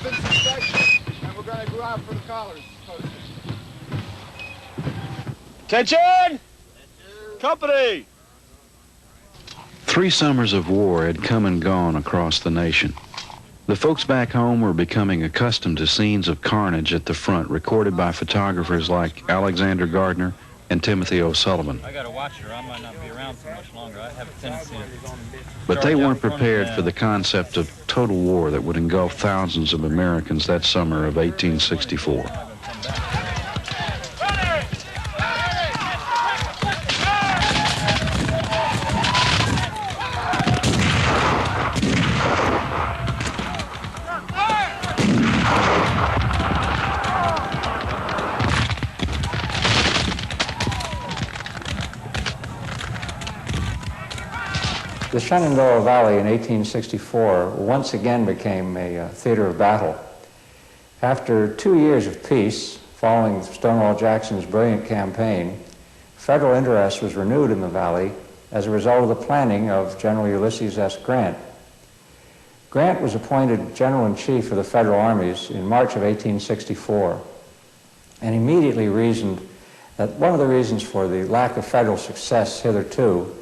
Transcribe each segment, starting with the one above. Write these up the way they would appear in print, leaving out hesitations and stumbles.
weapons inspection, and we're going to go out for the collars posted. Attention! Company! 3 summers of war had come and gone across the nation. The folks back home were becoming accustomed to scenes of carnage at the front, recorded by photographers like Alexander Gardner and Timothy O'Sullivan. I got to watch her. I might not be around so much longer. I have a tendency to... But they weren't prepared for the concept of total war that would engulf thousands of Americans that summer of 1864. The Shenandoah Valley in 1864 once again became a theater of battle. After 2 years of peace, following Stonewall Jackson's brilliant campaign, federal interest was renewed in the valley as a result of the planning of General Ulysses S. Grant. Grant was appointed General-in-Chief of the Federal Armies in March of 1864, and immediately reasoned that one of the reasons for the lack of federal success hitherto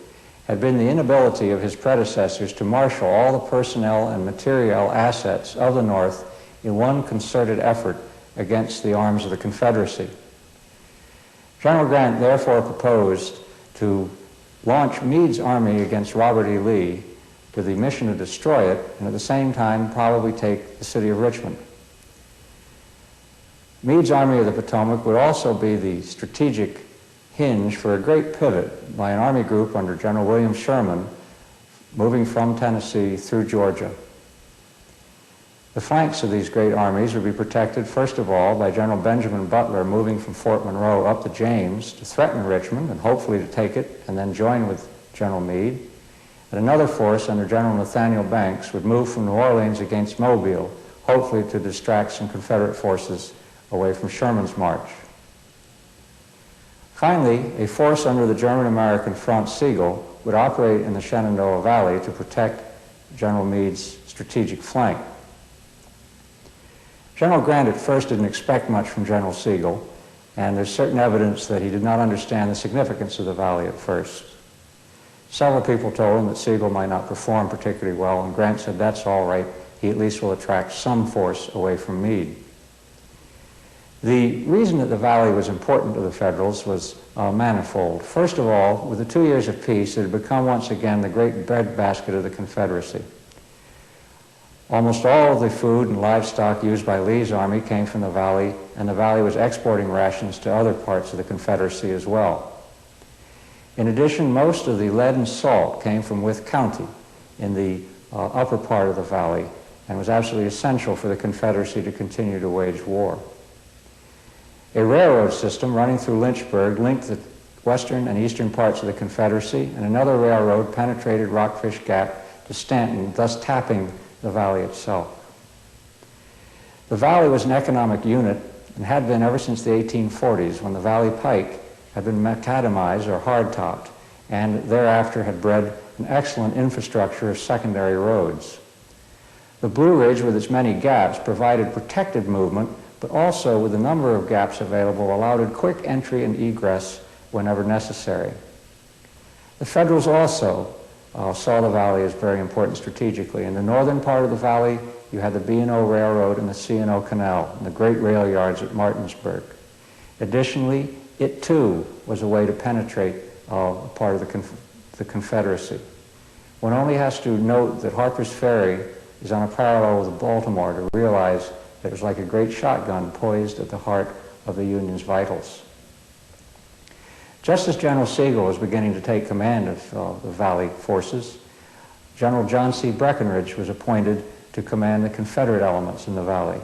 had been the inability of his predecessors to marshal all the personnel and material assets of the North in one concerted effort against the arms of the Confederacy. General Grant therefore proposed to launch Meade's army against Robert E. Lee with the mission to destroy it and at the same time probably take the city of Richmond. Meade's Army of the Potomac would also be the strategic hinge for a great pivot by an army group under General William Sherman moving from Tennessee through Georgia. The flanks of these great armies would be protected first of all by General Benjamin Butler moving from Fort Monroe up the James to threaten Richmond and hopefully to take it and then join with General Meade. And another force under General Nathaniel Banks would move from New Orleans against Mobile, hopefully to distract some Confederate forces away from Sherman's march. Finally, a force under the German-American Front Siegel would operate in the Shenandoah Valley to protect General Meade's strategic flank. General Grant at first didn't expect much from General Siegel, and there's certain evidence that he did not understand the significance of the valley at first. Several people told him that Siegel might not perform particularly well, and Grant said, that's all right, he at least will attract some force away from Meade. The reason that the valley was important to the Federals was manifold. First of all, with the 2 years of peace, it had become once again the great breadbasket of the Confederacy. Almost all of the food and livestock used by Lee's army came from the valley, and the valley was exporting rations to other parts of the Confederacy as well. In addition, most of the lead and salt came from Wythe County in the upper part of the valley and was absolutely essential for the Confederacy to continue to wage war. A railroad system running through Lynchburg linked the western and eastern parts of the Confederacy, and another railroad penetrated Rockfish Gap to Stanton, thus tapping the valley itself. The valley was an economic unit and had been ever since the 1840s, when the Valley Pike had been macadamized or hard-topped, and thereafter had bred an excellent infrastructure of secondary roads. The Blue Ridge, with its many gaps, provided protected movement, but also, with the number of gaps available, allowed quick entry and egress whenever necessary. The Federals also saw the valley as very important strategically. In the northern part of the valley, you had the B&O Railroad and the C&O Canal, and the great rail yards at Martinsburg. Additionally, it too was a way to penetrate part of the Confederacy. One only has to note that Harper's Ferry is on a parallel with Baltimore to realize that it was like a great shotgun poised at the heart of the Union's vitals. Just as General Siegel was beginning to take command of the Valley forces, General John C. Breckinridge was appointed to command the Confederate elements in the Valley.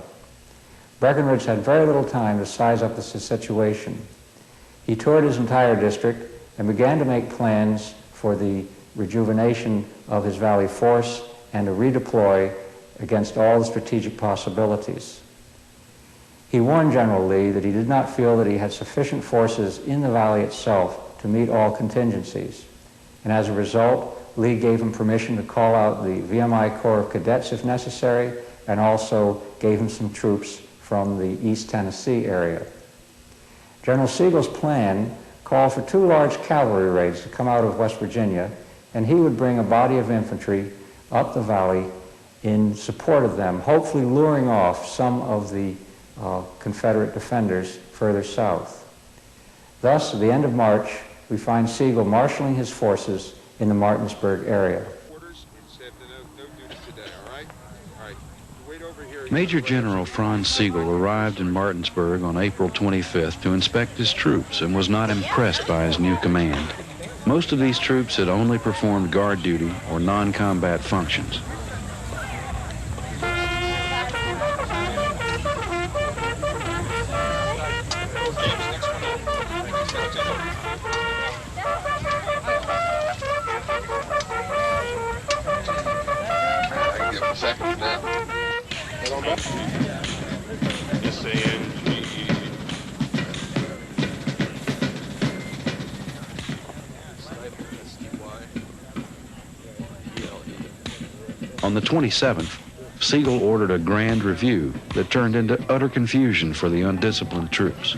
Breckinridge had very little time to size up the situation. He toured his entire district and began to make plans for the rejuvenation of his Valley force and to redeploy against all the strategic possibilities. He warned General Lee that he did not feel that he had sufficient forces in the valley itself to meet all contingencies. And as a result, Lee gave him permission to call out the VMI Corps of Cadets if necessary, and also gave him some troops from the East Tennessee area. General Sigel's plan called for 2 large cavalry raids to come out of West Virginia, and he would bring a body of infantry up the valley in support of them, hopefully luring off some of the Confederate defenders further south. Thus, at the end of March, we find Sigel marshaling his forces in the Martinsburg area. Major General Franz Sigel arrived in Martinsburg on April 25th to inspect his troops and was not impressed by his new command. Most of these troops had only performed guard duty or non-combat functions. On the 27th, Sigel ordered a grand review that turned into utter confusion for the undisciplined troops.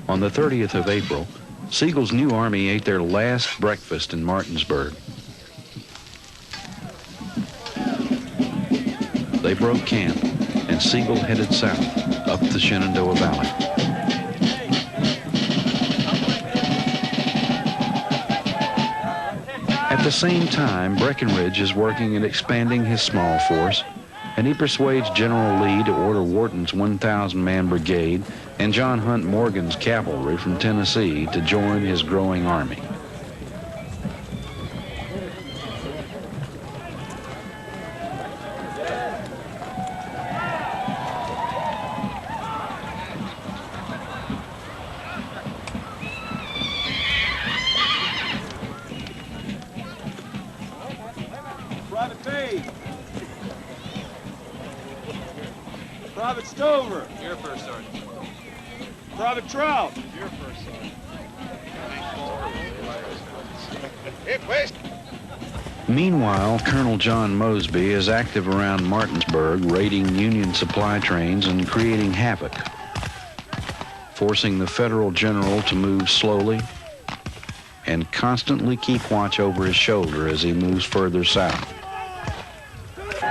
On the 30th of April, Sigel's new army ate their last breakfast in Martinsburg. They broke camp, and Sigel headed south up the Shenandoah Valley. At the same time, Breckinridge is working at expanding his small force, and he persuades General Lee to order Wharton's 1,000-man brigade and John Hunt Morgan's cavalry from Tennessee to join his growing army. Private Page. Private Stover. You're first, Sergeant. Private Trout. You're first, Sergeant. Meanwhile, Colonel John Mosby is active around Martinsburg, raiding Union supply trains and creating havoc, forcing the Federal general to move slowly and constantly keep watch over his shoulder as he moves further south.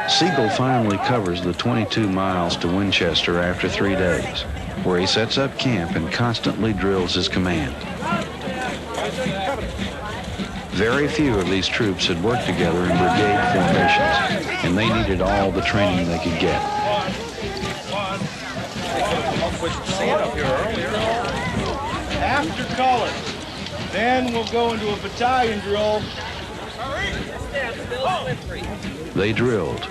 Sigel finally covers the 22 miles to Winchester after 3 days, where he sets up camp and constantly drills his command. Very few of these troops had worked together in brigade formations, and they needed all the training they could get. After colors, then we'll go into a battalion drill. They drilled.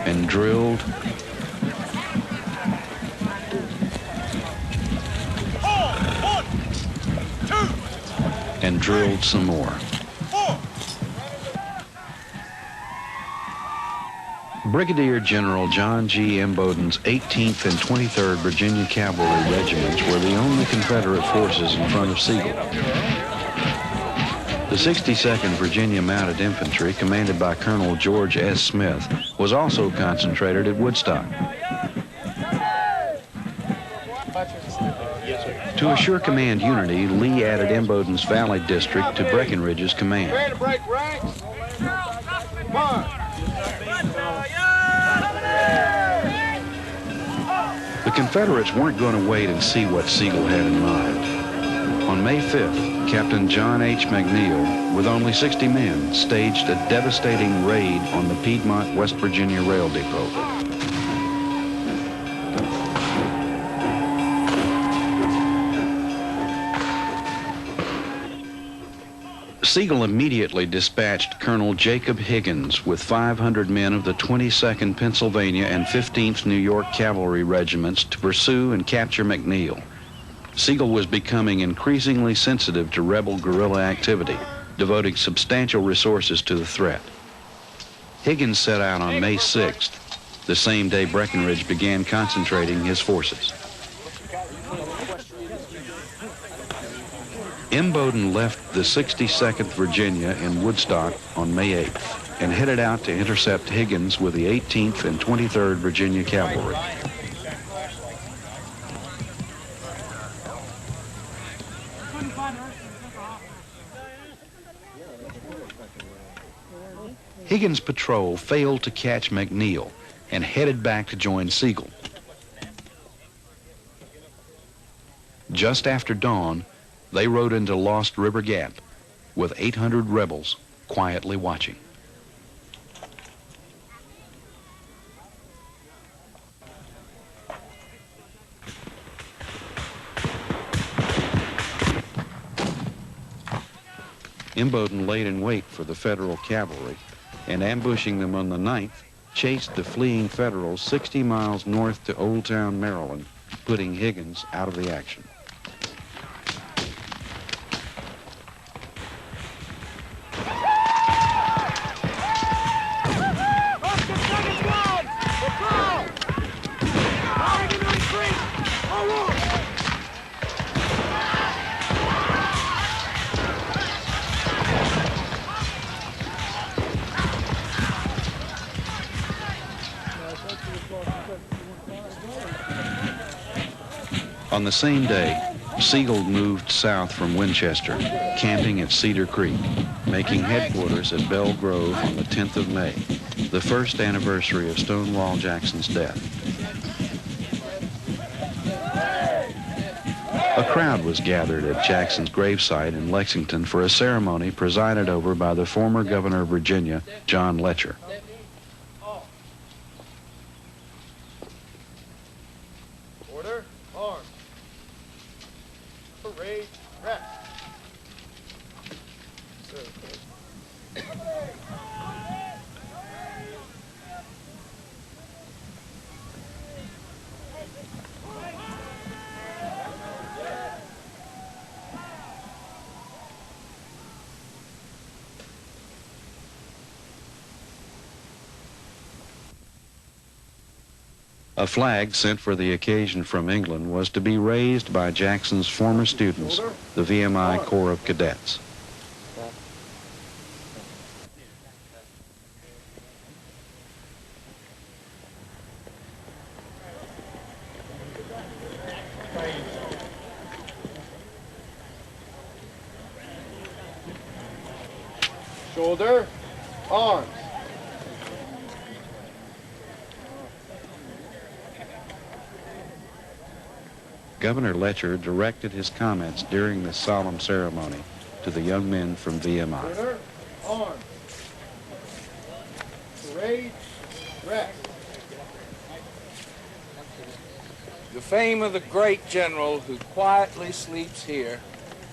And drilled. And drilled some more. Brigadier General John G. Imboden's 18th and 23rd Virginia Cavalry Regiments were the only Confederate forces in front of Sigel. The 62nd Virginia Mounted Infantry, commanded by Colonel George S. Smith, was also concentrated at Woodstock. To assure command unity, Lee added Imboden's Valley District to Breckinridge's command. Ready to break ranks? March. The Confederates weren't going to wait and see what Sigel had in mind. On May 5th, Captain John H. McNeil, with only 60 men, staged a devastating raid on the Piedmont, West Virginia Rail Depot. Sigel immediately dispatched Colonel Jacob Higgins with 500 men of the 22nd Pennsylvania and 15th New York Cavalry Regiments to pursue and capture McNeil. Sigel was becoming increasingly sensitive to rebel guerrilla activity, devoting substantial resources to the threat. Higgins set out on May 6th, the same day Breckinridge began concentrating his forces. Imboden left the 62nd Virginia in Woodstock on May 8th and headed out to intercept Higgins with the 18th and 23rd Virginia Cavalry. Higgins' patrol failed to catch McNeil and headed back to join Sigel. Just after dawn, they rode into Lost River Gap with 800 rebels quietly watching. Imboden laid in wait for the Federal cavalry and, ambushing them on the 9th, chased the fleeing Federals 60 miles north to Old Town, Maryland, putting Higgins out of the action. On the same day, Sigel moved south from Winchester, camping at Cedar Creek, making headquarters at Belle Grove on the 10th of May, the first anniversary of Stonewall Jackson's death. A crowd was gathered at Jackson's gravesite in Lexington for a ceremony presided over by the former governor of Virginia, John Letcher. Order, arms. Parade, rest. A flag sent for the occasion from England was to be raised by Jackson's former students, the VMI Corps of Cadets. Shoulder, arms. Governor Letcher directed his comments during this solemn ceremony to the young men from VMI. Order, arms. Parade, rest. The fame of the great general who quietly sleeps here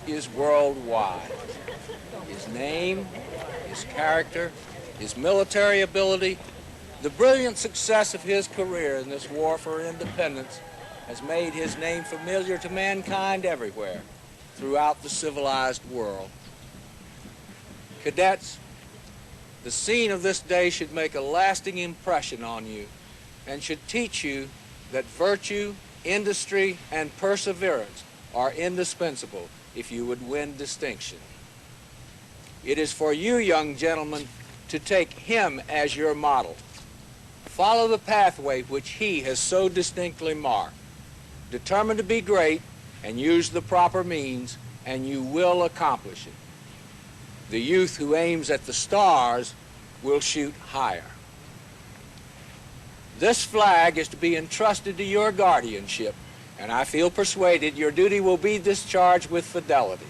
is worldwide. His name, his character, his military ability, the brilliant success of his career in this war for independence has made his name familiar to mankind everywhere throughout the civilized world. Cadets, the scene of this day should make a lasting impression on you and should teach you that virtue, industry, and perseverance are indispensable if you would win distinction. It is for you, young gentlemen, to take him as your model. Follow the pathway which he has so distinctly marked. Determine to be great and use the proper means, and you will accomplish it. The youth who aims at the stars will shoot higher. This flag is to be entrusted to your guardianship and I feel persuaded your duty will be discharged with fidelity.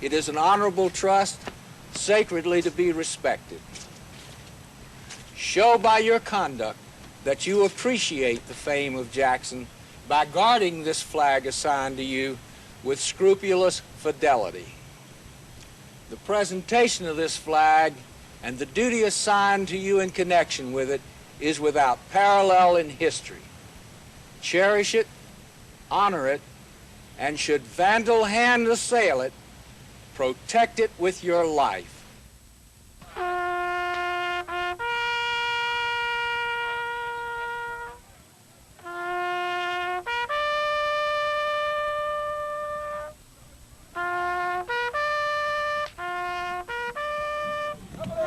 It is an honorable trust, sacredly to be respected. Show by your conduct that you appreciate the fame of Jackson by guarding this flag assigned to you with scrupulous fidelity. The presentation of this flag and the duty assigned to you in connection with it is without parallel in history. Cherish it, honor it, and should vandal hand assail it, protect it with your life.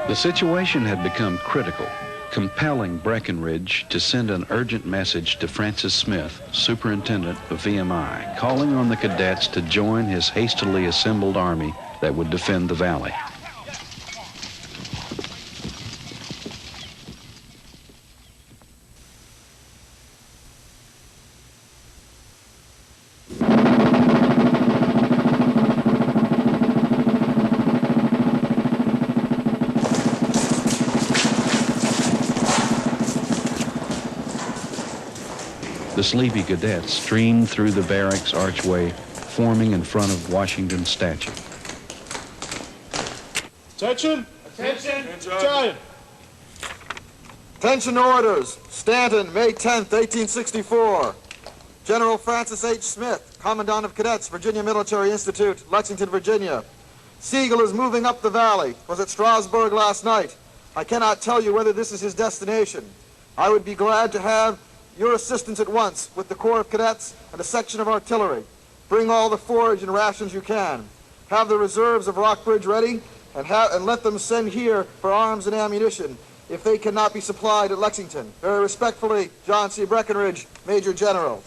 The situation had become critical, compelling Breckinridge to send an urgent message to Francis Smith, superintendent of VMI, calling on the cadets to join his hastily assembled army that would defend the valley. The sleepy cadets streamed through the barracks archway, forming in front of Washington's statue. Attention! Attention! Battalion! Attention orders. Stanton, May 10th, 1864. General Francis H. Smith, Commandant of Cadets, Virginia Military Institute, Lexington, Virginia. Siegel is moving up the valley. Was at Strasburg last night. I cannot tell you whether this is his destination. I would be glad to have your assistance at once with the Corps of Cadets and a section of artillery. Bring all the forage and rations you can. Have the reserves of Rockbridge ready and let them send here for arms and ammunition if they cannot be supplied at Lexington. Very respectfully, John C. Breckinridge, Major General.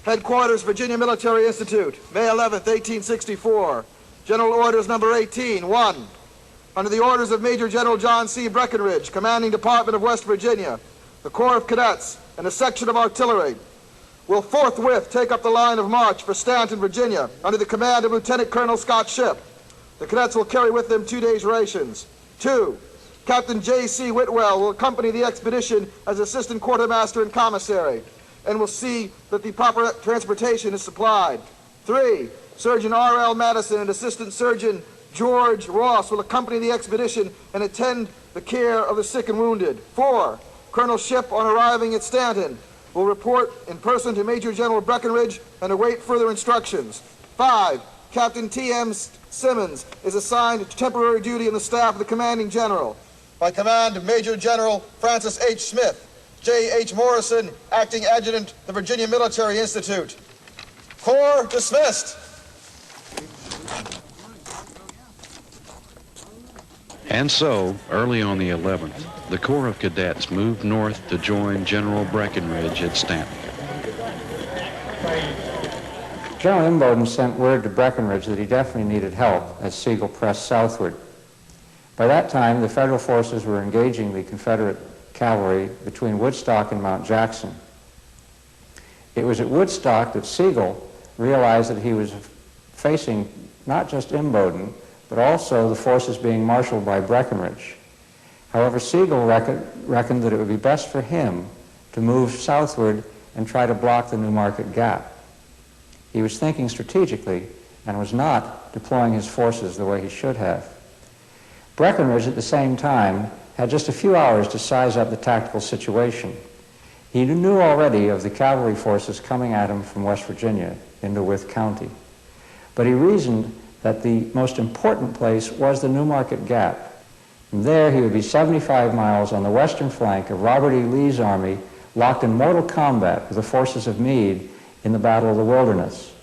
Headquarters, Virginia Military Institute, May 11th, 1864. General Orders number 18, 1. Under the orders of Major General John C. Breckinridge, Commanding Department of West Virginia, the Corps of Cadets and a section of artillery will forthwith take up the line of march for Stanton, Virginia, under the command of Lieutenant Colonel Scott Shipp. The cadets will carry with them 2 days' rations. 2. Captain J.C. Whitwell will accompany the expedition as assistant quartermaster and commissary and will see that the proper transportation is supplied. 3. Surgeon R.L. Madison and Assistant Surgeon George Ross will accompany the expedition and attend the care of the sick and wounded. 4. Colonel Shipp, on arriving at Stanton, will report in person to Major General Breckinridge and await further instructions. 5. Captain T.M. Simmons is assigned to temporary duty in the staff of the commanding general by command of Major General Francis H. Smith. J.H. Morrison, acting adjutant, the Virginia Military Institute. Corps dismissed. And so, early on the 11th, the Corps of Cadets moved north to join General Breckinridge at Stanton. General Imboden sent word to Breckinridge that he definitely needed help as Sigel pressed southward. By that time, the Federal forces were engaging the Confederate cavalry between Woodstock and Mount Jackson. It was at Woodstock that Sigel realized that he was facing not just Imboden, but also the forces being marshaled by Breckinridge. However, Sigel reckoned that it would be best for him to move southward and try to block the New Market Gap. He was thinking strategically and was not deploying his forces the way he should have. Breckinridge, at the same time, had just a few hours to size up the tactical situation. He knew already of the cavalry forces coming at him from West Virginia into Wythe County. But he reasoned that the most important place was the New Market Gap. From there, he would be 75 miles on the western flank of Robert E. Lee's army, locked in mortal combat with the forces of Meade in the Battle of the Wilderness.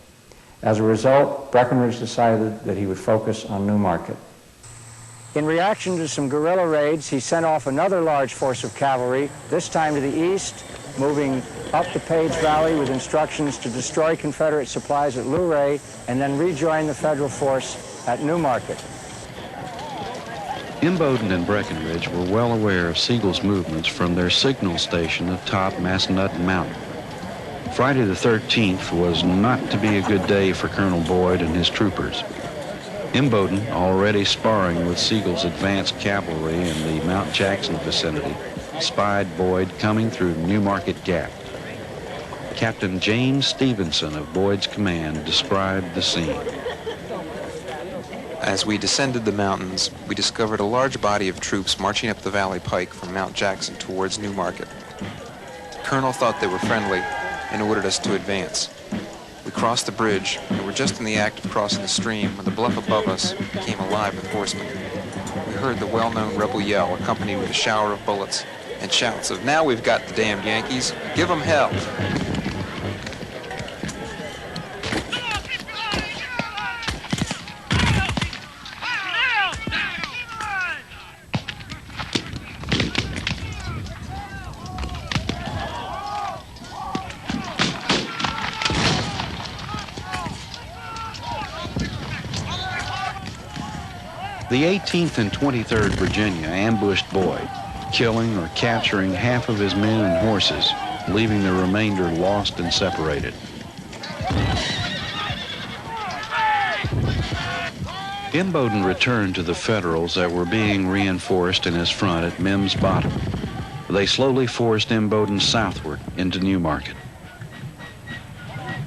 As a result, Breckinridge decided that he would focus on New Market. In reaction to some guerrilla raids, he sent off another large force of cavalry, this time to the east, moving up the Page Valley with instructions to destroy Confederate supplies at Luray and then rejoin the Federal force at New Market. Imboden and Breckinridge were well aware of Sigel's movements from their signal station atop Massanutten Mountain. Friday the 13th was not to be a good day for Colonel Boyd and his troopers. Imboden, already sparring with Sigel's advanced cavalry in the Mount Jackson vicinity, spied Boyd coming through New Market Gap. Captain James Stevenson of Boyd's command described the scene. As we descended the mountains, we discovered a large body of troops marching up the valley pike from Mount Jackson towards New Market. The colonel thought they were friendly and ordered us to advance. We crossed the bridge and were just in the act of crossing the stream when the bluff above us became alive with horsemen. We heard the well-known rebel yell accompanied with a shower of bullets and shouts of, "Now we've got the damned Yankees, give 'em hell." The 18th and 23rd Virginia ambushed Boyd, killing or capturing half of his men and horses, leaving the remainder lost and separated. Imboden returned to the Federals that were being reinforced in his front at Mims Bottom. They slowly forced Imboden southward into New Market.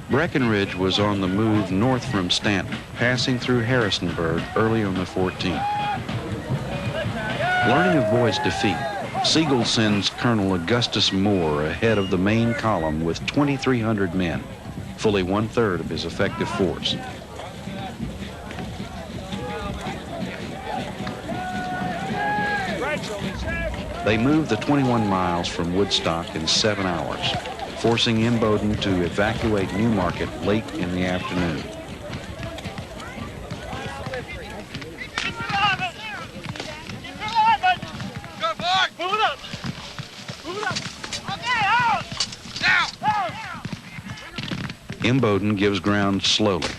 Breckinridge was on the move north from Stanton, passing through Harrisonburg early on the 14th. Learning of Boyd's defeat, Sigel sends Colonel Augustus Moore ahead of the main column with 2,300 men, fully one-third of his effective force. They moved the 21 miles from Woodstock in 7 hours, forcing Imboden to evacuate New Market late in the afternoon. Imboden gives ground slowly,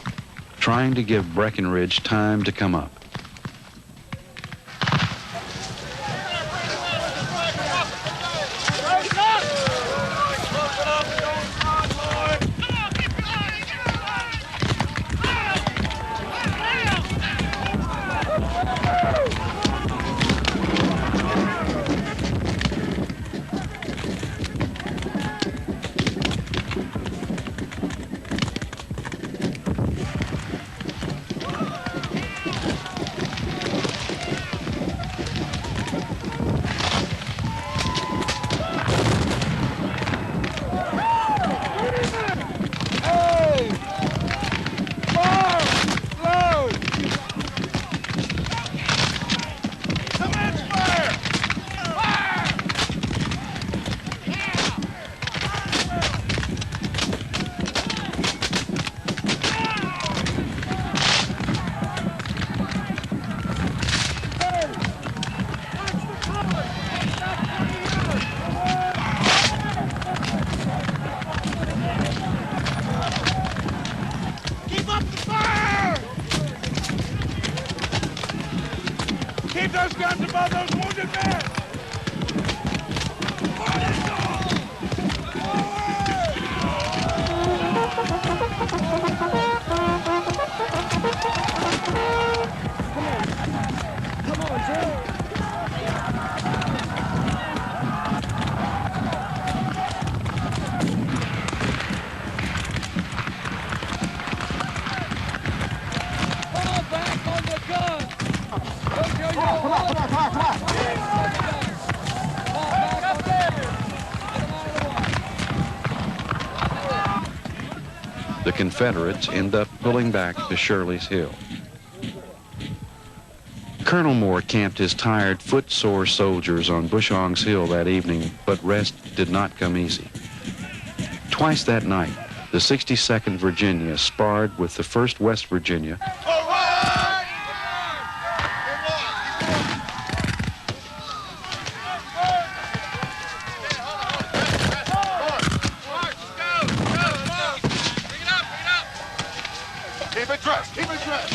trying to give Breckinridge time to come up. Keep those guns above those wounded men! The Confederates end up pulling back to Shirley's Hill. Colonel Moore camped his tired, foot-sore soldiers on Bushong's Hill that evening, but rest did not come easy. Twice that night, the 62nd Virginia sparred with the 1st West Virginia, Keep it dressed! Keep it dressed!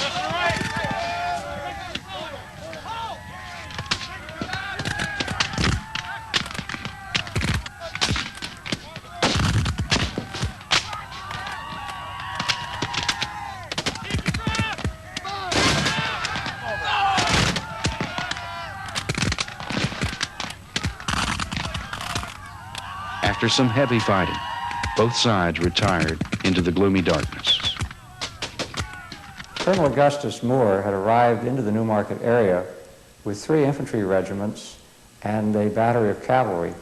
After some heavy fighting, both sides retired into the gloomy darkness. Colonel Augustus Moore had arrived into the Newmarket area with 3 infantry regiments and a battery of cavalry.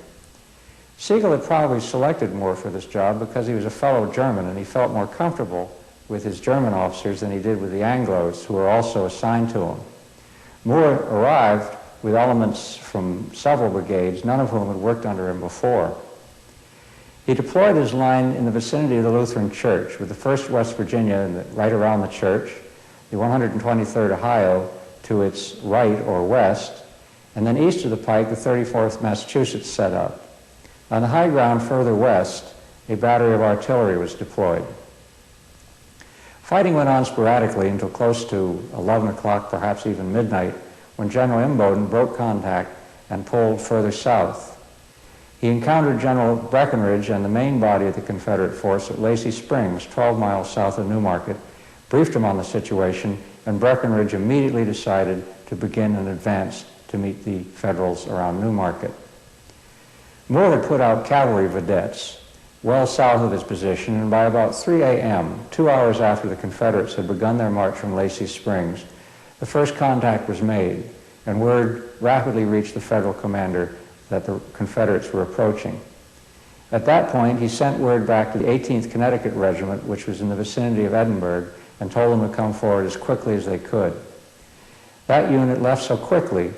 Sigel had probably selected Moore for this job because he was a fellow German and he felt more comfortable with his German officers than he did with the Anglos, who were also assigned to him. Moore arrived with elements from several brigades, none of whom had worked under him before. He deployed his line in the vicinity of the Lutheran Church, with the 1st West Virginia right around the church, the 123rd Ohio to its right or west, and then east of the pike, the 34th Massachusetts set up. On the high ground further west, a battery of artillery was deployed. Fighting went on sporadically until close to 11 o'clock, perhaps even midnight, when General Imboden broke contact and pulled further south. He encountered General Breckinridge and the main body of the Confederate force at Lacey Springs, 12 miles south of Newmarket, briefed him on the situation, and Breckinridge immediately decided to begin an advance to meet the Federals around Newmarket. Moore had put out cavalry vedettes well south of his position, and by about 3 a.m., 2 hours after the Confederates had begun their march from Lacey Springs, the first contact was made, and word rapidly reached the Federal commander that the Confederates were approaching. At that point, he sent word back to the 18th Connecticut Regiment, which was in the vicinity of Edinburgh, and told them to come forward as quickly as they could. That unit left so quickly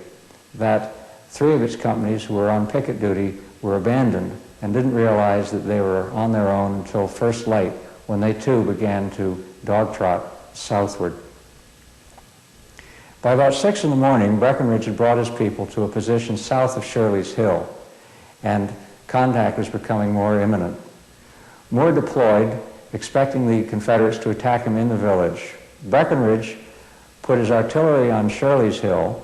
that 3 of its companies who were on picket duty were abandoned and didn't realize that they were on their own until first light, when they too began to dog-trot southward. By about 6 in the morning, Breckinridge had brought his people to a position south of Shirley's Hill, and contact was becoming more imminent. Moore deployed, expecting the Confederates to attack him in the village. Breckinridge put his artillery on Shirley's Hill,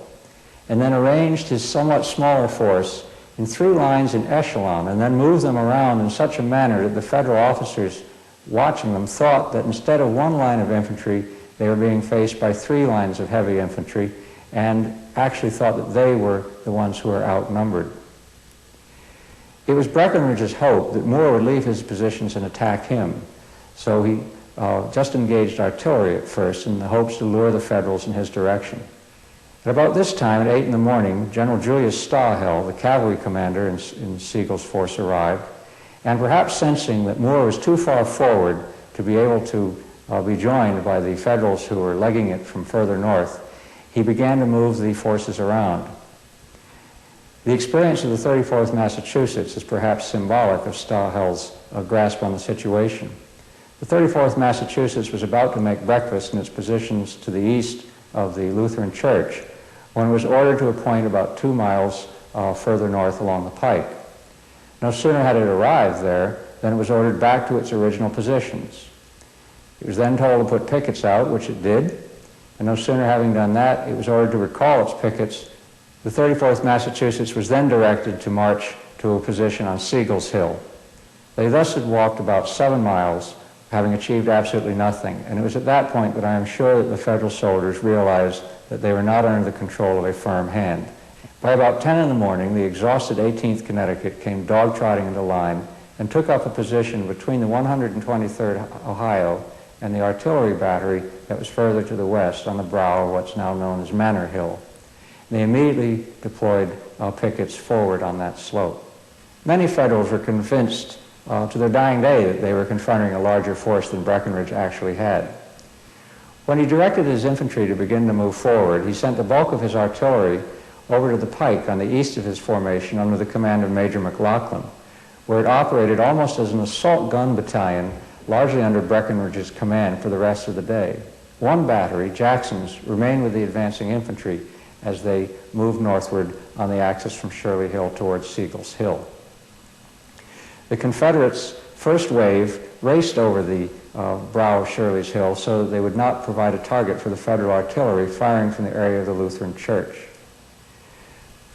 and then arranged his somewhat smaller force in 3 lines in echelon, and then moved them around in such a manner that the Federal officers watching them thought that instead of 1 line of infantry, they were being faced by 3 lines of heavy infantry, and actually thought that they were the ones who were outnumbered. It was Breckinridge's hope that Moore would leave his positions and attack him, so he just engaged artillery at first in the hopes to lure the Federals in his direction. At about this time, at 8 in the morning, General Julius Stahel, the cavalry commander in Sigel's force, arrived, and perhaps sensing that Moore was too far forward to be able to be joined by the Federals who were legging it from further north, he began to move the forces around. The experience of the 34th Massachusetts is perhaps symbolic of Stahel's grasp on the situation. The 34th Massachusetts was about to make breakfast in its positions to the east of the Lutheran Church when it was ordered to a point about 2 miles further north along the pike. No sooner had it arrived there than it was ordered back to its original positions. It was then told to put pickets out, which it did, and no sooner having done that, it was ordered to recall its pickets. The 34th Massachusetts was then directed to march to a position on Sigel's Hill. They thus had walked about 7 miles, having achieved absolutely nothing, and it was at that point that I am sure that the Federal soldiers realized that they were not under the control of a firm hand. By about 10 in the morning, the exhausted 18th Connecticut came dog-trotting into line and took up a position between the 123rd Ohio and the artillery battery that was further to the west on the brow of what's now known as Manor Hill. They immediately deployed pickets forward on that slope. Many Federals were convinced to their dying day that they were confronting a larger force than Breckinridge actually had. When he directed his infantry to begin to move forward, he sent the bulk of his artillery over to the pike on the east of his formation under the command of Major McLaughlin, where it operated almost as an assault gun battalion, largely under Breckinridge's command for the rest of the day. 1 battery, Jackson's, remained with the advancing infantry as they moved northward on the axis from Shirley Hill towards Sigel's Hill. The Confederates' first wave raced over the brow of Shirley's Hill so that they would not provide a target for the Federal artillery firing from the area of the Lutheran Church.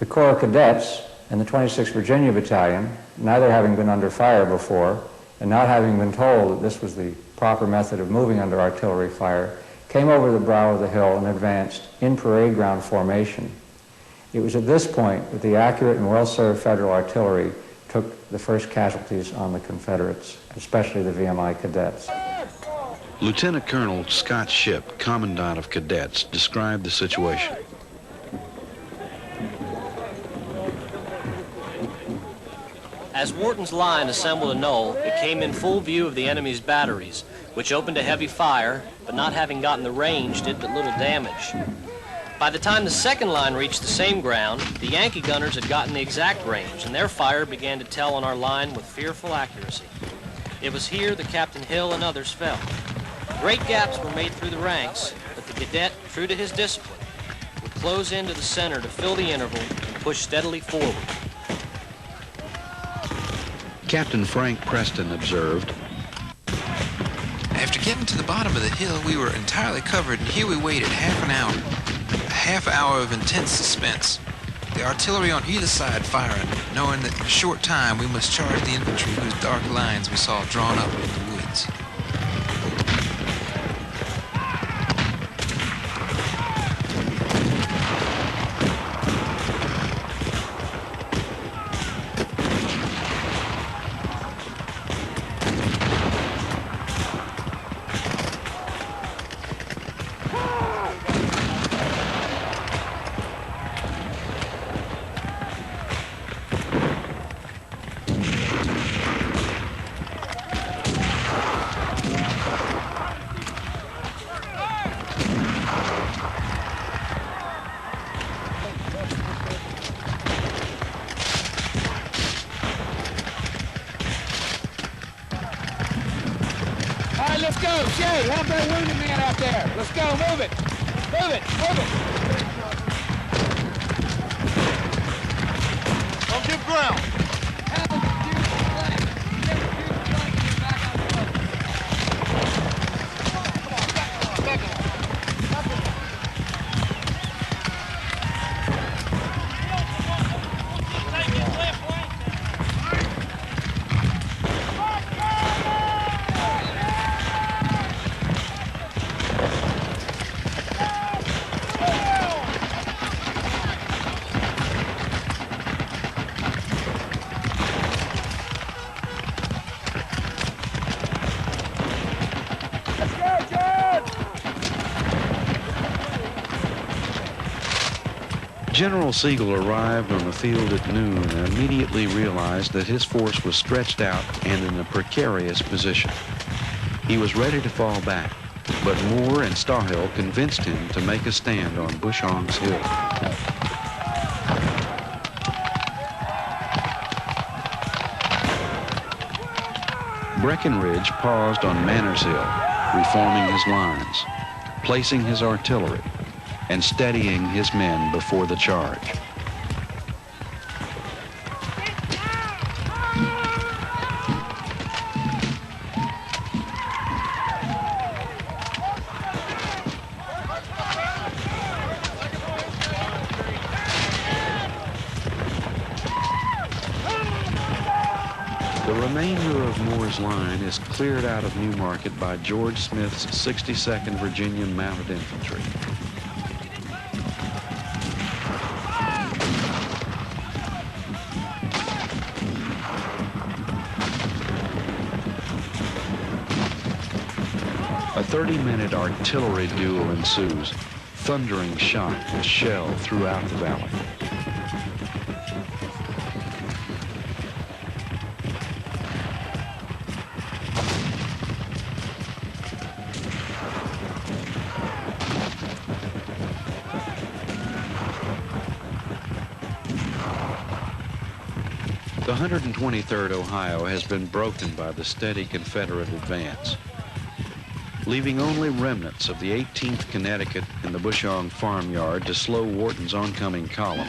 The Corps of Cadets and the 26th Virginia Battalion, neither having been under fire before and not having been told that this was the proper method of moving under artillery fire, came over the brow of the hill and advanced in parade ground formation. It was at this point that the accurate and well-served Federal artillery took the first casualties on the Confederates, especially the VMI cadets. Lieutenant Colonel Scott Shipp, Commandant of Cadets, described the situation. As Wharton's line assembled a knoll, it came in full view of the enemy's batteries, which opened a heavy fire, but not having gotten the range, did but little damage. By the time the second line reached the same ground, the Yankee gunners had gotten the exact range, and their fire began to tell on our line with fearful accuracy. It was here that Captain Hill and others fell. Great gaps were made through the ranks, but the cadet, true to his discipline, would close into the center to fill the interval and push steadily forward. Captain Frank Preston observed, After getting to the bottom of the hill, we were entirely covered, and here we waited half an hour. A half hour of intense suspense. The artillery on either side firing, knowing that in a short time we must charge the infantry whose dark lines we saw drawn up in the woods. Let's go, Shay, help that wounded man out there. Let's go, move it. Move it, move it. Don't give ground. General Sigel arrived on the field at noon and immediately realized that his force was stretched out and in a precarious position. He was ready to fall back, but Moore and Stahill convinced him to make a stand on Bushong's Hill. Breckinridge paused on Manners Hill, reforming his lines, placing his artillery, and steadying his men before the charge. The remainder of Moore's line is cleared out of New Market by George Smith's 62nd Virginia Mounted Infantry. A 30-minute artillery duel ensues, thundering shot and shell throughout the valley. The 123rd Ohio has been broken by the steady Confederate advance, leaving only remnants of the 18th Connecticut in the Bushong farmyard to slow Wharton's oncoming column.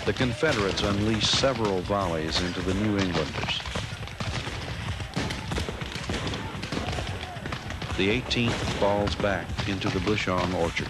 The Confederates unleashed several volleys into the New Englanders. the 18th falls back into the Bushong orchard.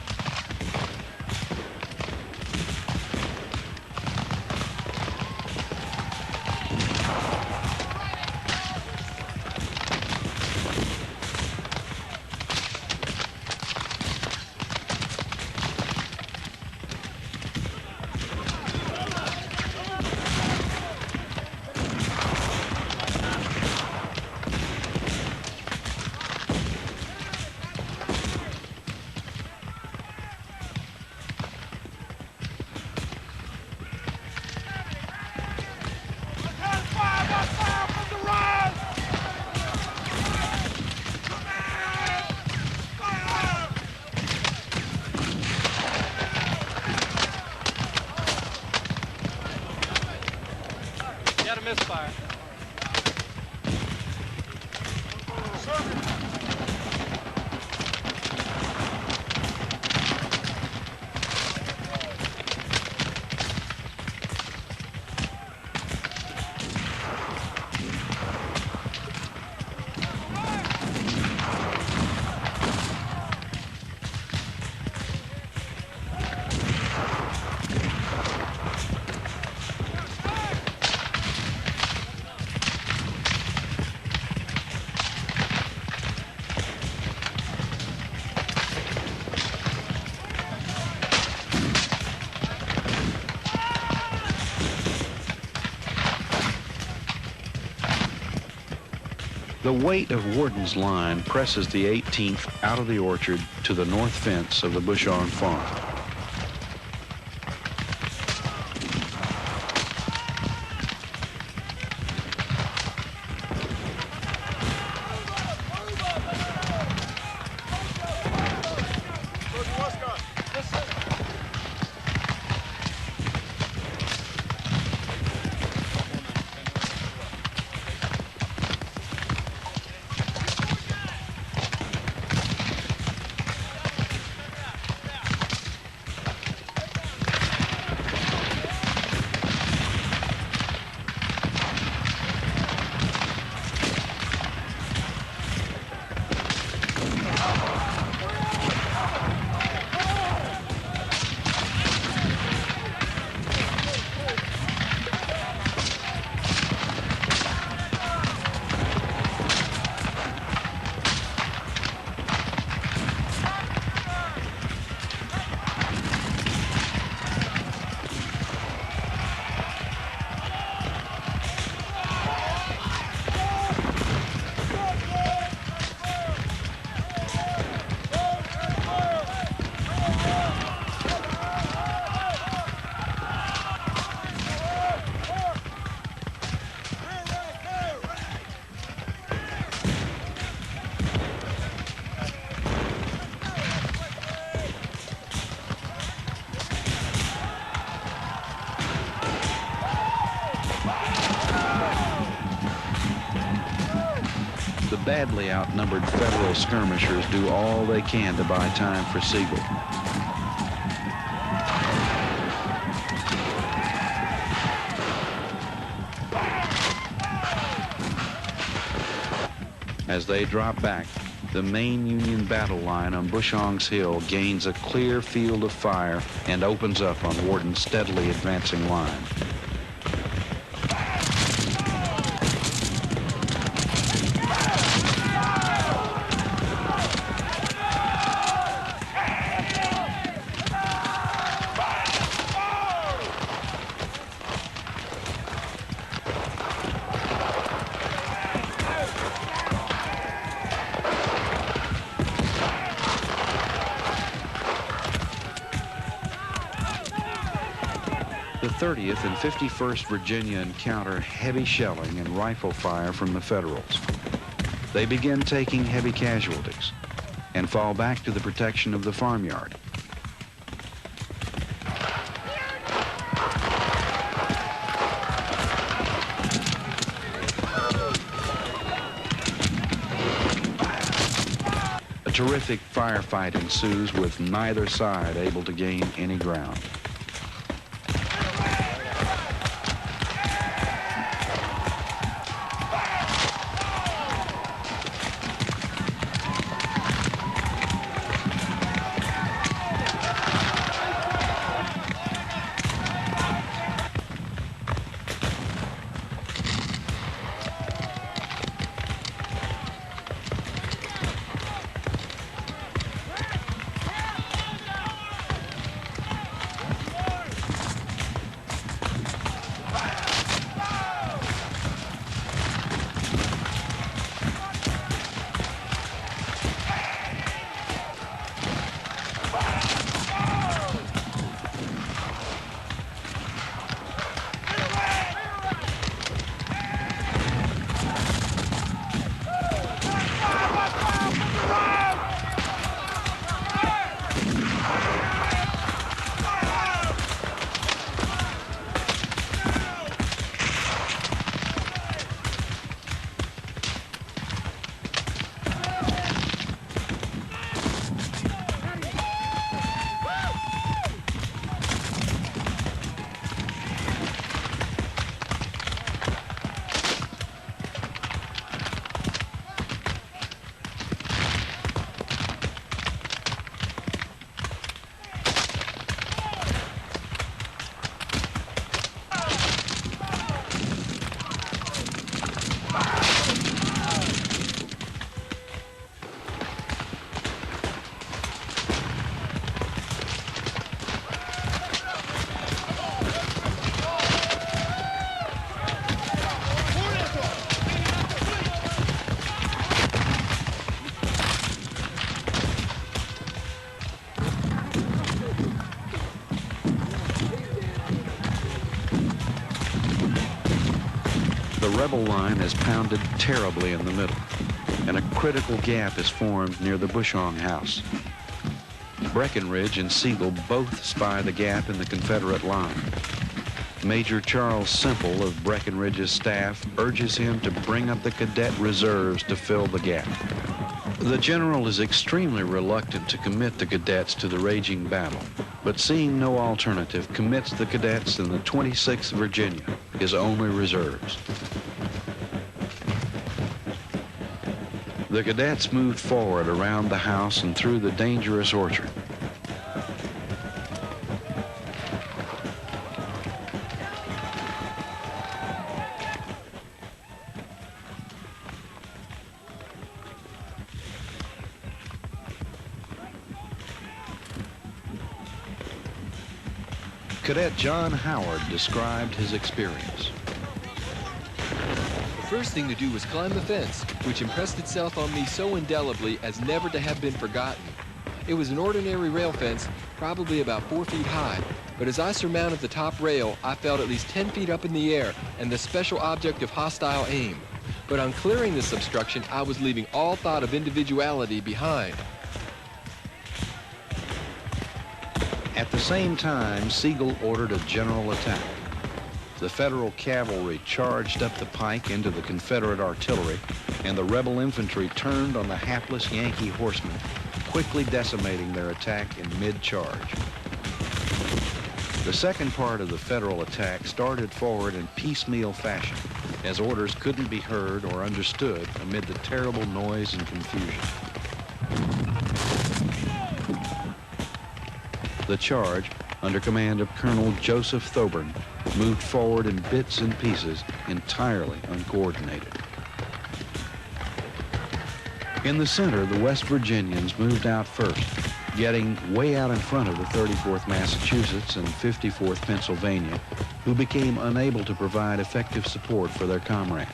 Misfire. The weight of Worden's line presses the 18th out of the orchard to the north fence of the Bushong farm. The badly outnumbered Federal skirmishers do all they can to buy time for Sigel. As they drop back, the main Union battle line on Bushong's Hill gains a clear field of fire and opens up on Worden's steadily advancing line. The 30th and 51st Virginia encounter heavy shelling and rifle fire from the Federals. They begin taking heavy casualties and fall back to the protection of the farmyard. A terrific firefight ensues with neither side able to gain any ground. rebel line is pounded terribly in the middle, and a critical gap is formed near the Bushong house. Breckinridge and Sigel both spy the gap in the Confederate line. Major Charles Semple of Breckinridge's staff urges him to bring up the cadet reserves to fill the gap. The general is extremely reluctant to commit the cadets to the raging battle, but seeing no alternative, commits the cadets in the 26th Virginia, his only reserves. The cadets moved forward around the house and through the dangerous orchard. Cadet John Howard described his experience. The first thing to do was climb the fence, which impressed itself on me so indelibly as never to have been forgotten. It was an ordinary rail fence, probably about 4 feet high, but as I surmounted the top rail, I felt at least 10 feet up in the air and the special object of hostile aim. But on clearing this obstruction, I was leaving all thought of individuality behind. At the same time, Sigel ordered a general attack. The Federal cavalry charged up the pike into the Confederate artillery, and the rebel infantry turned on the hapless Yankee horsemen, quickly decimating their attack in mid-charge. The second part of the Federal attack started forward in piecemeal fashion, as orders couldn't be heard or understood amid the terrible noise and confusion. The charge, under command of Colonel Joseph Thoburn, moved forward in bits and pieces, entirely uncoordinated. In the center, the West Virginians moved out first, getting way out in front of the 34th Massachusetts and 54th Pennsylvania, who became unable to provide effective support for their comrades.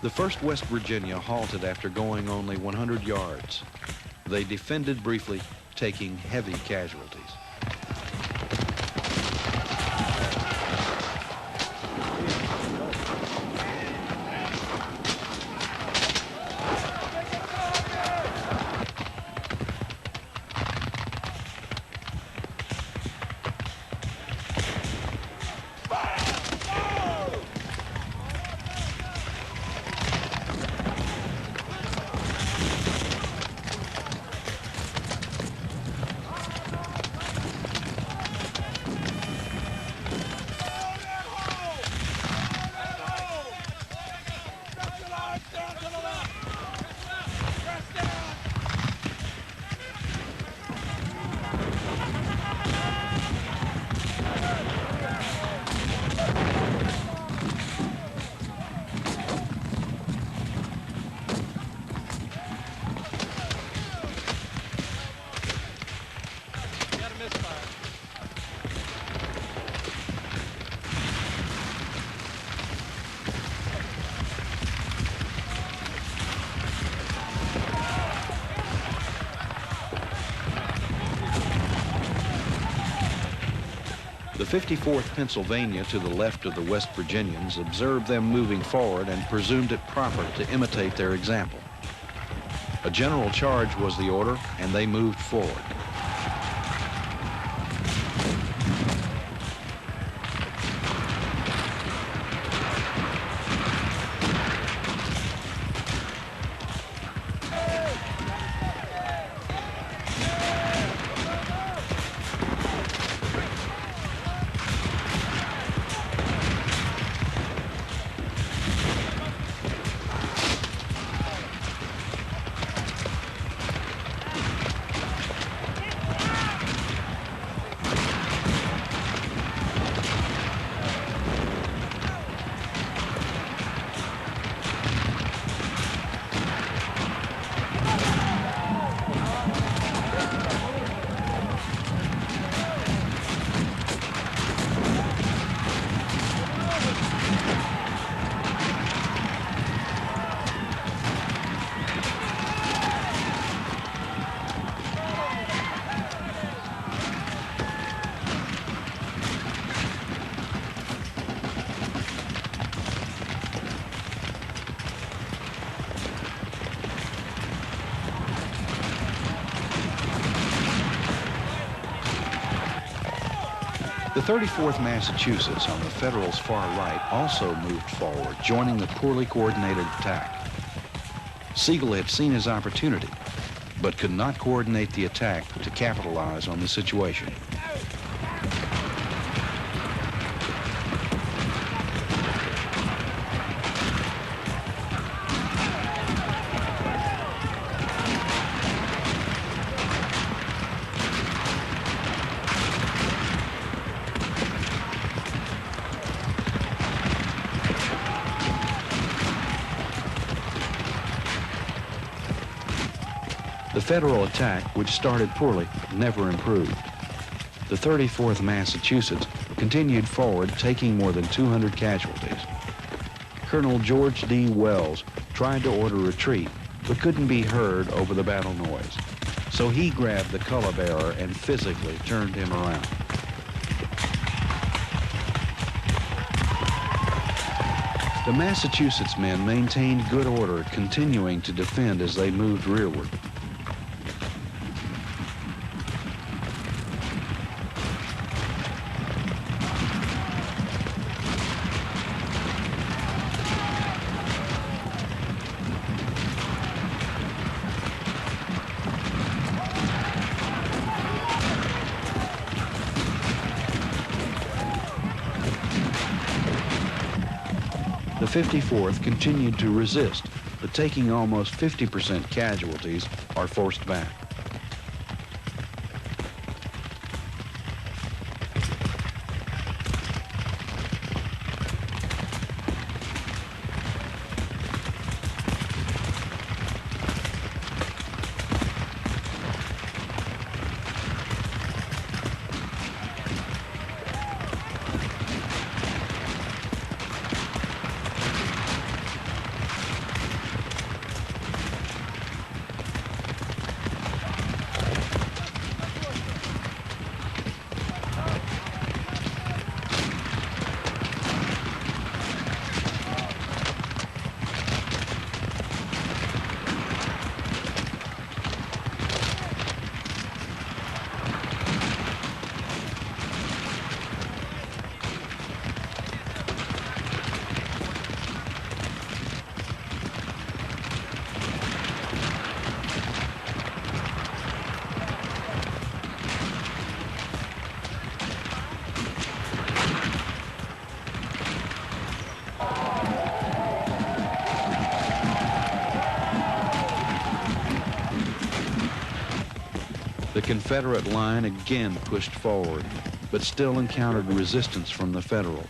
The 1st West Virginia halted after going only 100 yards. They defended briefly, taking heavy casualties. The 54th Pennsylvania, to the left of the West Virginians, observed them moving forward and presumed it proper to imitate their example. A general charge was the order, and they moved forward. The 34th Massachusetts on the Federals' far right also moved forward, joining the poorly coordinated attack. Sigel had seen his opportunity, but could not coordinate the attack to capitalize on the situation. The Federal attack, which started poorly, never improved. The 34th Massachusetts continued forward, taking more than 200 casualties. Colonel George D. Wells tried to order retreat, but couldn't be heard over the battle noise. So he grabbed the color bearer and physically turned him around. The Massachusetts men maintained good order, continuing to defend as they moved rearward. The 54th continued to resist, but taking almost 50% casualties, are forced back. The Confederate line again pushed forward, but still encountered resistance from the Federals.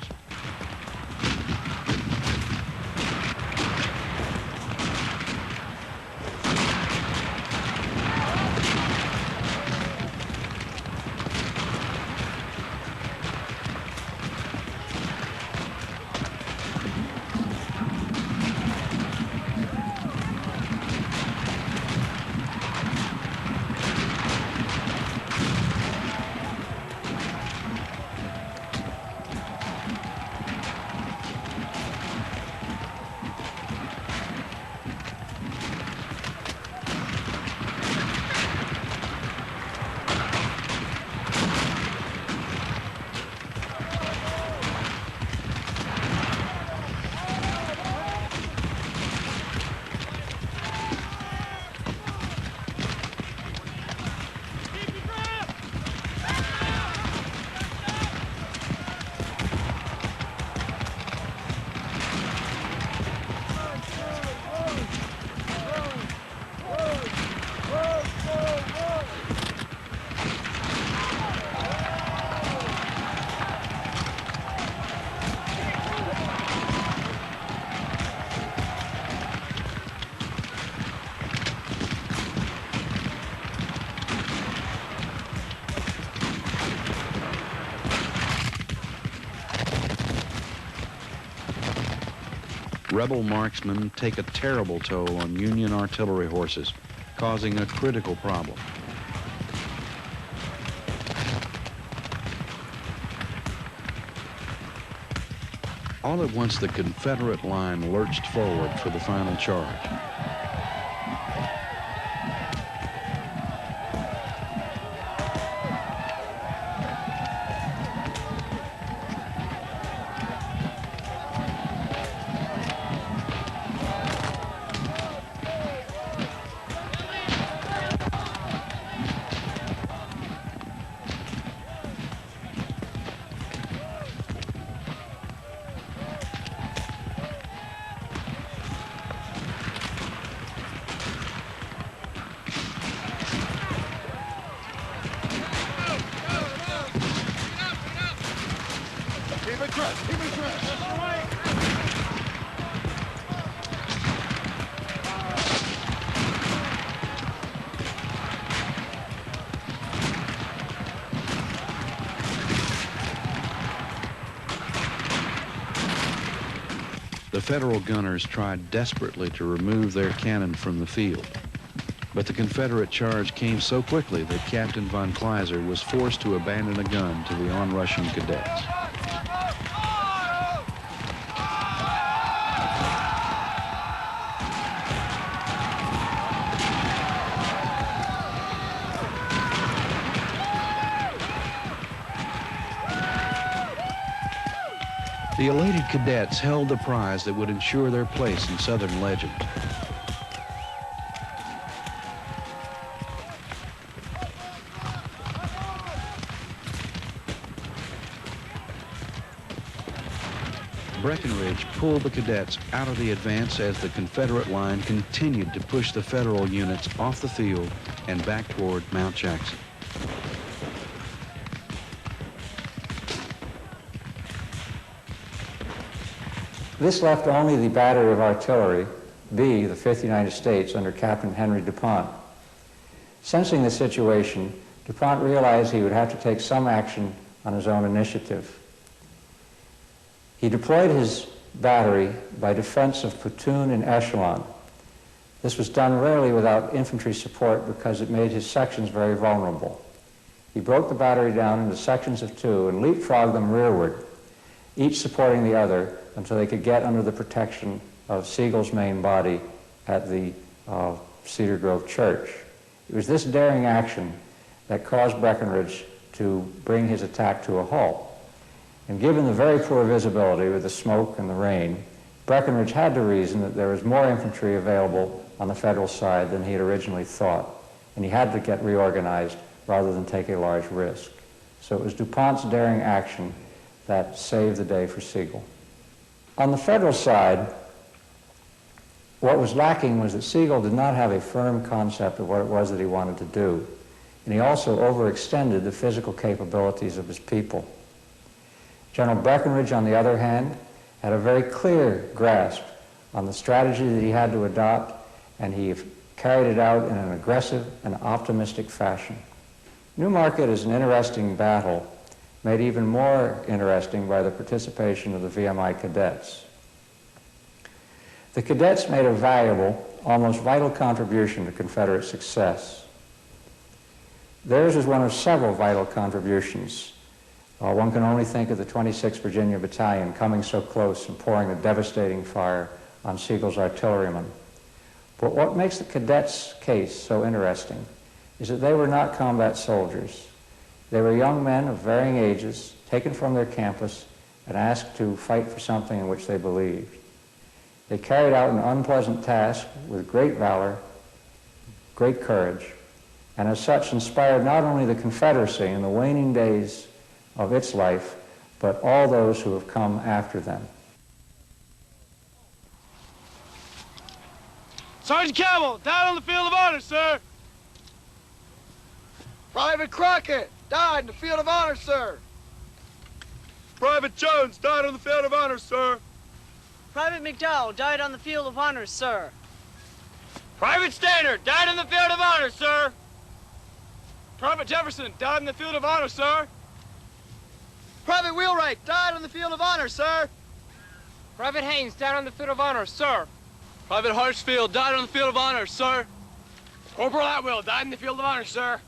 Rebel marksmen take a terrible toll on Union artillery horses, causing a critical problem. All at once, the Confederate line lurched forward for the final charge. The Federal gunners tried desperately to remove their cannon from the field, but the Confederate charge came so quickly that Captain von Kleiser was forced to abandon a gun to the onrushing cadets. The elated cadets held the prize that would ensure their place in Southern legend. Breckinridge pulled the cadets out of the advance as the Confederate line continued to push the Federal units off the field and back toward Mount Jackson. This left only the battery of artillery, B, the 5th United States, under Captain Henry DuPont. Sensing the situation, DuPont realized he would have to take some action on his own initiative. He deployed his battery by defense of platoon and echelon. This was done rarely without infantry support because it made his sections very vulnerable. He broke the battery down into sections of 2 and leapfrogged them rearward, each supporting the other until they could get under the protection of Sigel's main body at the Cedar Grove Church. It was this daring action that caused Breckinridge to bring his attack to a halt. And given the very poor visibility with the smoke and the rain, Breckinridge had to reason that there was more infantry available on the Federal side than he had originally thought, and he had to get reorganized rather than take a large risk. So it was DuPont's daring action that saved the day for Sigel. On the Federal side, what was lacking was that Sigel did not have a firm concept of what it was that he wanted to do, and he also overextended the physical capabilities of his people. General Breckinridge, on the other hand, had a very clear grasp on the strategy that he had to adopt, and he carried it out in an aggressive and optimistic fashion. New Market is an interesting battle, made even more interesting by the participation of the VMI cadets. The cadets made a valuable, almost vital contribution to Confederate success. Theirs is one of several vital contributions. One can only think of the 26th Virginia Battalion coming so close and pouring a devastating fire on Sigel's artillerymen. But what makes the cadets' case so interesting is that they were not combat soldiers. They were young men of varying ages, taken from their campus and asked to fight for something in which they believed. They carried out an unpleasant task with great valor, great courage, and as such inspired not only the Confederacy in the waning days of its life, but all those who have come after them. Sergeant Campbell, died on the field of honor, sir. Private Crockett died in the field of honor, sir. Private Jones died on the field of honor, sir. Private McDowell died on the field of honor, sir. Private Stainer died on the field of honor, sir. Private Jefferson died on the field of honor, sir. Private Wheelwright died on the field of honor, sir. Private Haynes died on the field of honor, sir. Private Hartsfield died on the field of honor, sir. Corporal Atwill died in the field of honor, sir.